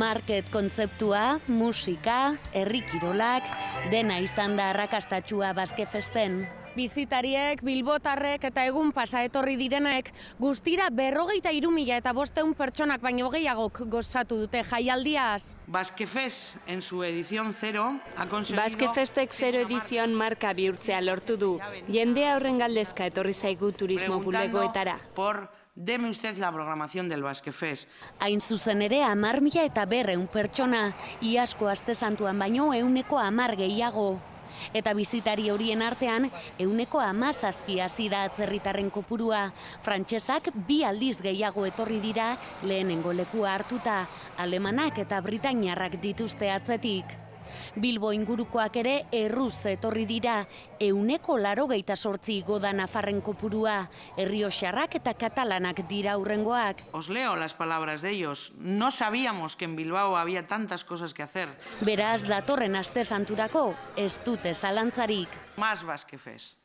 Market kontzeptua, musika, herri kirolak, dena izan da arrakastatsua Basque Festen. Bizitariek, bilbotarrek eta egun pasa etorri direnek guztira 43.500 pertsonak baino gehiagok gozatu dute jaialdiaz. Basque Fest en su edición 0 ha conseguido... Basque Festek 0 edizion marka bihurtzea lortu du. Jendea horren galdezka etorri zaigu turismo bulegoetara. Deme usted la programación del Basque Fest. Hain zuzen ere 10.100 pertsona, iazko aste santuan baino 110 gehiago. Eta bizitari horien artean, 117 hasi da atzerritarren kopurua. Frantsesak 2 aldiz gehiago etorri dira lehenengo lekua hartuta, alemanak eta britainiarrak dituzte atzetik. Bilbo ingurukoak ere erruz etorri dira, 188 igo da nafarren kopurua, errioxarrak eta katalanak dira hurrengoak. Os leo las palabras de ellos. No sabíamos que en Bilbao había tantas cosas que hacer. Beraz, datorren aste santurako ez dute zalantzarik. Más Basque Fest.